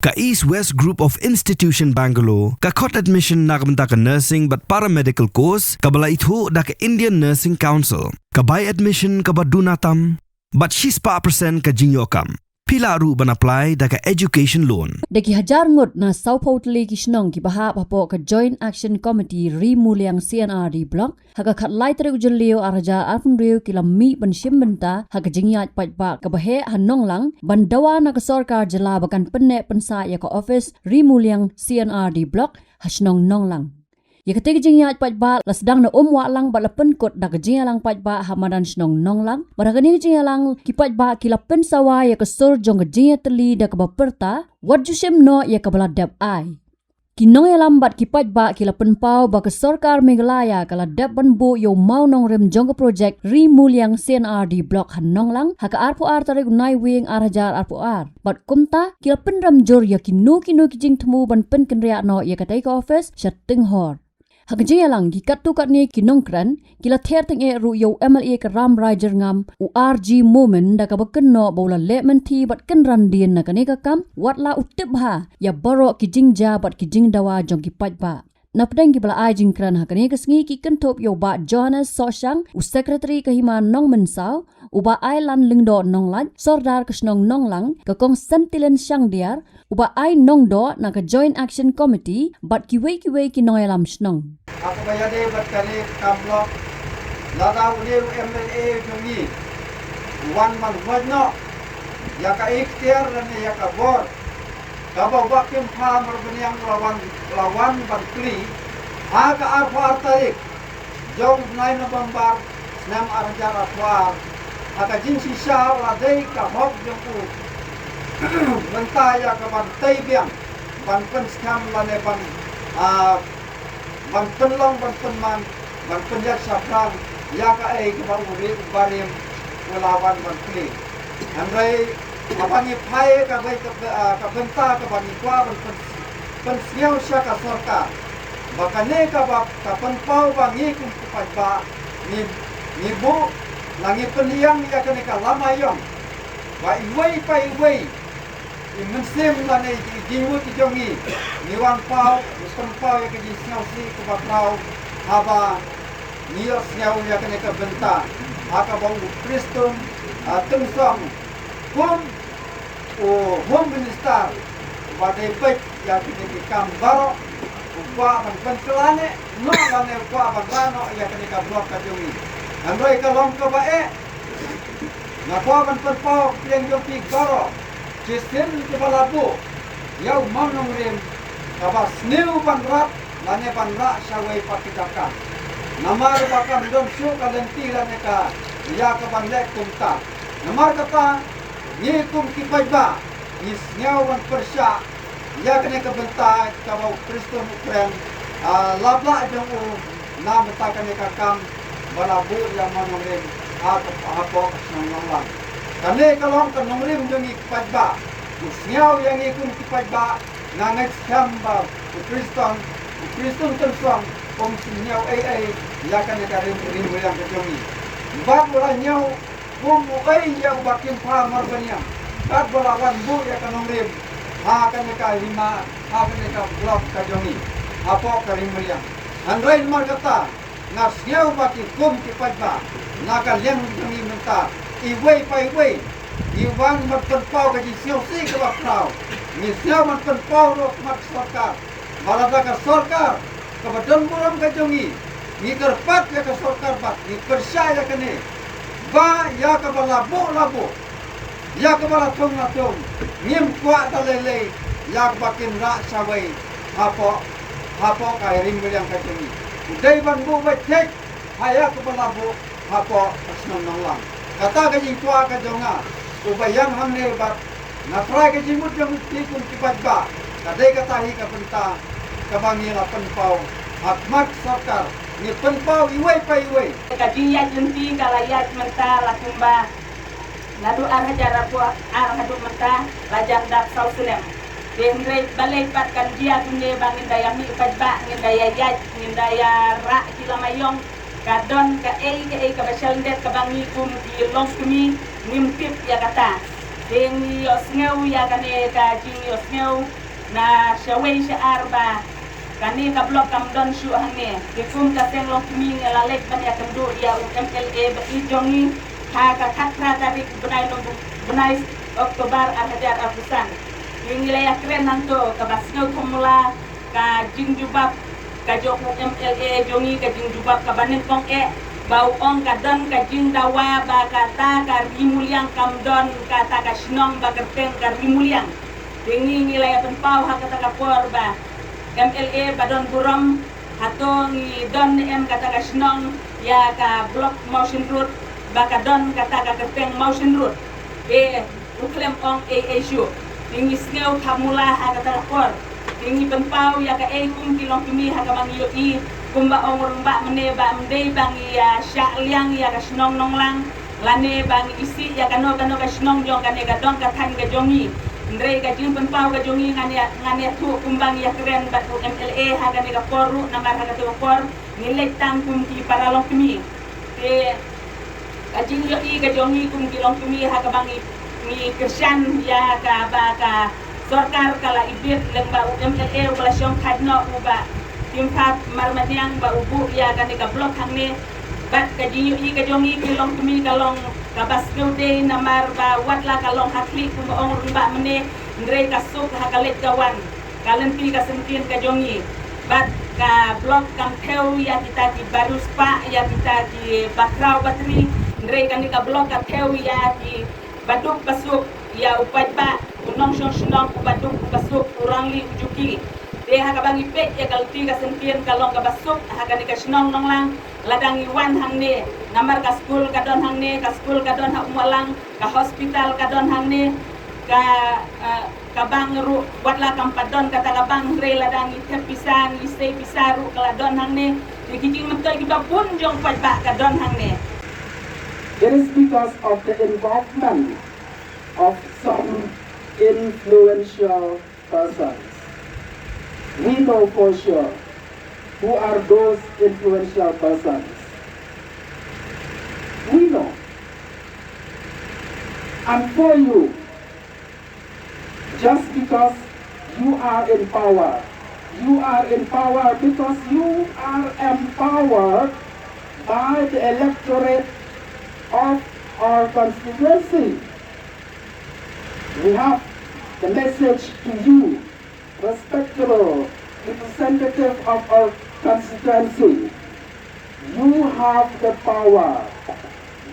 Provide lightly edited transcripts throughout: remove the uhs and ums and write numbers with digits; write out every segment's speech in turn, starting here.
Ka East West Group of Institution Bangalore, ka khot admission na kamta ka nursing but paramedical course, ka bala itho da ka Indian Nursing Council, ka buy admission ka badunatam, but she's pa percent ka jinyokam. Pila ru ban apply da ka education loan. Dagi hajar ngot na Sao Paulo ki snong ki baha papo ka Joint Action Committee Rimuliang CNRD block haga khat lai tere ujun leo araja arfun reo ki lammi ban shim benta haga jingyat pa ka bahe hanong lang ban dawa na ka sarkar jala bakan penne pensa ya ka office Rimuliang CNRD block hasnong nong lang. Ya ketika jingyat pa lasdang na wa lang balapen kot da ka lang pa hamadan snong nong lang baragani lang ki pa ki lapen sawa ya ka sur jong ka teli da ka baperta wat jusem no ya ka bala dab ai kinong ya lambat ki pa ki lapen pau ba ka sarkar Meghalaya kala dab ban bo yo mau nong rem jong ka project Rimuliang CNRD block hanong lang haka arpo ar tare gunai wing arajar arpo ar bat kumta ki lapen ram jor ya kinu ki jing temu ban pen kenria no ya ka tai ka office shatting hor Hakajaya lang gikat tu kat ni kinongkran kila ther teng e ru yo MLA ka Ram Rajer ngam URG moment da ka baken no bola lemon tea bat ken randien na kaneka kam wat la utip ha ya baro ki jingja bat ki jingdawa jong ki patba napdeng ki bala ai jingkran ha kaneka sngi ki kentop yo ba Jonas Soshang u secretary ka hima nong mensau uba ai lan lingdo nong lat sordar kasnong nong lang ka kong sentilen syang diar uba ai nong do na ka Joint Action Committee bat ki wei ki noyalam snong Ako bayade bat kali kamblok lada uli MLA jungi wan man wajno ya ka ikhtiar dan ya ka bor kaba wakim pha merbeniang lawan bantri ha ka arfa tarik jong 9 November 6 arjar atwar aka jin sisa ladai ka hok jong u mentaya ka ban tai biang ban pen skam lane ban ban penlong ban penman ban penjat sapran ya ka ai ke ban uri barim melawan ban kli andai abangi pai ka bai ka benta ka ban kwa ban pen siau sya ka sorka bakane ka ba ka penpau bangi kum kupai ba ni bu langi peniang ya kene ka lama yong ba iwei pai iwei Imensim lane jiwu ti jongi niwan pau pen pau ya ke ji siau si ke bakrau haba nior siau ya kene ka benta aka bang Kristum tungsong hum o home minister badai pek ya kene ki kambaro upwa ban penkelane no lane upwa ban rano ya kene ka blok ka jongi andoi ka long ka bae na kwa ban penpau yang jong pi garo Jisen kepala bu, yau manong rim, kabas new panrat, lane panra syawai pakidaka. Namar bakam don syu kalenti lane ka, ya kapanlek kumta. Namar kata, ni kum kipajba, ni snyau wan persya, ya kene kebenta kabau Kristen Ukren, labla jong u, nam takane kakam, balabu yang manong rim, apa senang. Kane kalong kanong rim jongi kipajba usnyaw yang ikun kipajba nangat skamba Kriston tensong om sinyaw ai ya kane karim rim yang kejongi bab wala nyaw bum ai yang bakin pa marbanya bab wala wan bu ya kanong rim ha kane ka lima ha kane ka blok kajongi apo karim yang andrain mar kata ngasnyaw bakin kum kipajba naka leng jongi menta iwei pai wei iwan mat penpau ka ji siau si ka bakrau ni siau mat penpau ro mat sarkar balada ka sarkar ka badan buram ka jongi ni kerpat ya ka sarkar bat ni persyaya kene ba ya ka labo ya ka bala thong na thong ngim kwa talele ya bakin ra sawai hapo ka rim yang ka jongi udai ban bu ba tek haya ka labo hapo asnong nang kata ka jing tua ka jonga ubayang hamne bat na try ka jimut jang tikun kipajba kadai kata hi ka penta ka bangi la penpau akmat sarkar ni penpau iwei pai iwei ka jiya junti kalayat menta lakumba nadu arah jara po arah hadu menta lajang dak sausulem Dengre balai pat kan dia tunde bangin daya mi pajba ngin daya yaj ngin daya ra kilamayong kadon ka basal det ka bangi kum di long kumi nimpip ya kata Ding yosngeu ya kane ka jing yosngeu na shawei sha arba kani ka blok kam don shu hane ke kum ka seng long mi ngala lek ban ya kendo ya UMLA ba i jongi ha ka khatra tarik benai no benai Oktober Hajar Apusan yung wilayah keren nanto ka basngeu thomula ka jing jubab ka jok UMLA jongi ka jing jubab ka banen kong bau ong kadon ka jing dawa ba kata ka rimuliang kamdon kata ka sinong ba kerteng ka rimuliang dengi wilayah penpau hakata ka por ba MLA badon burom hato ngi don em kata ka sinong ya ka block motion road ba kadon kata ka kerteng motion road uklem ong issue dengi sneu thamula hakata ka por dengi penpau ya ka kum kilong kimi hakamangi yo I kumba ong ba mene ba mde bang ya sya liang ya ka snong nong lang lane bang isi ya kano ka snong jong kane ka dong ka than ka jongi ndre ka jing penpau ka jongi ngane tu kumbang ya keren ba UMLA ha kane ka poru namar ha ka tu por nilek tang kum ki paralong kimi te ka jing yo I ka jongi kum ki long kimi ha ka bang ni kersan ya ka ba ka sorkar kala ibit leng ba UMLA operation kadno uba timpat marmadiang ba ubu ya kan ka blok hangne bat ka jinyu I ka jongi kilong tumi kalong kabas de namar ba watla kalong hakli kum ong rumba mene ndre kasuk hakalet kawan kalenti ka sentin ka jongi bat ka blok kam theu ya kita di baruspa ya kita di bakrau batri ndre kan ka blok ka theu ya di baduk pasuk ya upat ba unong shong baduk pasuk urangli ujuki de ha kabangi pe ya kalti ka sentien kalong ka basuk ha ka ni ka sinong nong lang ladang iwan hangne namar ka school ka don hangne ka school ka don ha umalang ka hospital ka don hangne ka bang ru watla kam padon ka talabang re ladang itepisan ise pisaru ka don hangne dikijing mentol kita pun jong pa ka don hangne. It is because of the involvement of some influential persons. We know for sure who are those influential persons. We know. And for you, just because you are in power because you are empowered by the electorate of our constituency. We have the message to you, respectable representative of our constituency. You have the power,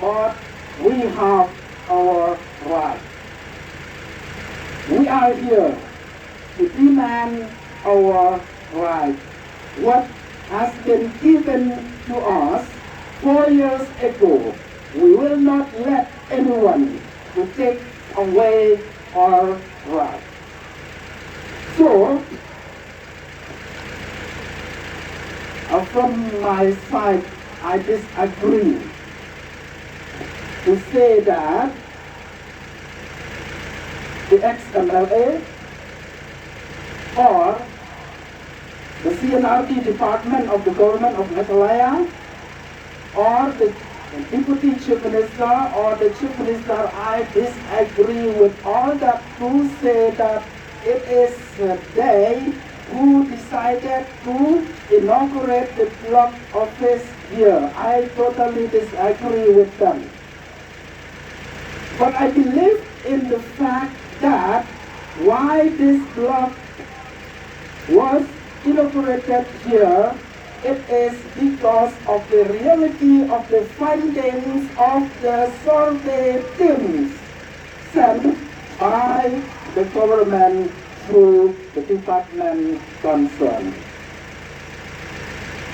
but we have our right. We are here to demand our right. What has been given to us 4 years ago, we will not let anyone to take away our right. So, from my side, I disagree to say that the ex-MLA or the CNRD department of the government of Meghalaya or the Deputy Chief Minister or the Chief Minister, I disagree with all that who say that it is they who decided to inaugurate the block office here. I totally disagree with them. But I believe in the fact that why this block was inaugurated here, it is because of the reality of the findings of the survey teams sent by the government through the department concerned.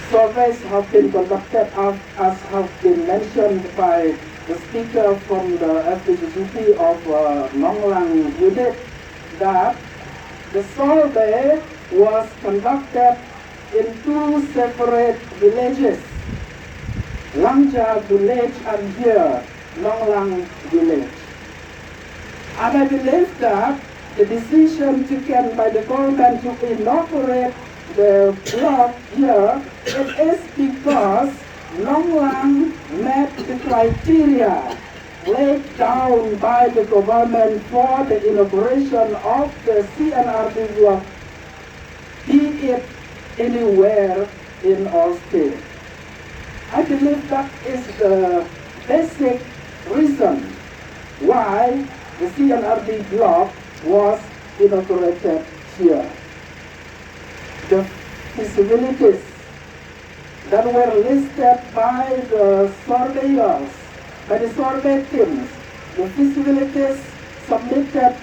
Surveys have been conducted as have been mentioned by the speaker from the FPGCP of Nonglang unit, that the survey was conducted in 2 separate villages, Langja village and here, Nonglang village. And I believe that the decision taken by the government to inaugurate the block here, it is because Nonglang met the criteria laid down by the government for the inauguration of the CNRD block, be it anywhere in our state. I believe that is the basic reason why the CNRD block was inaugurated here. The feasibilities that were listed by the surveyors, by the survey teams, the feasibilities submitted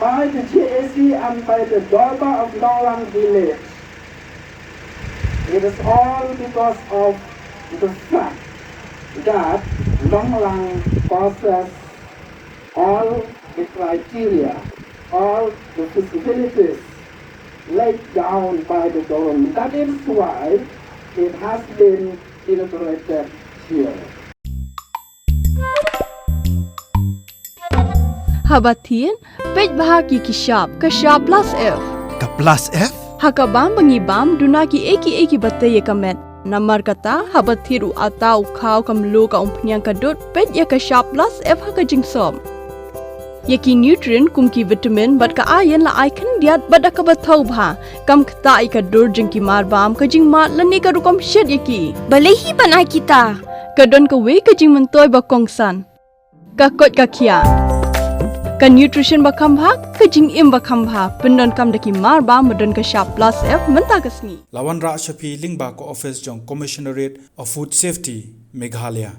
by the GAC and by the Dorba of Nonglang village. It is all because of the fact that Nonglang possesses all the criteria, all the feasibilities laid down by the government. That is why it has been inaugurated here. Habatin, pej bahagi kishab plus F. Ka plus F? Hakabam bangibam dunaki eki bataya kamet. Namar kata habathiru atau kau kamlu ka umpnyang kadut pej ya kishab plus F haka jingsom. Yaki nutrient kumki vitamin bat ka ayan la icon diat bat ka bathau bha kam kta ika dur jingki marbam ka jingma lani ka rukom shed yaki. Balehi banai kita. Kadon ka we ka jing mentoy ba kongsan. Ka kot ka kia. Ka nutrition ba khambha ka jing im ba khambha pendon kam daki marba madon ka sharp plus F menta kasni. Lawan Ra Shafi Lingba ko office jong Commissionerate of Food Safety Meghalaya.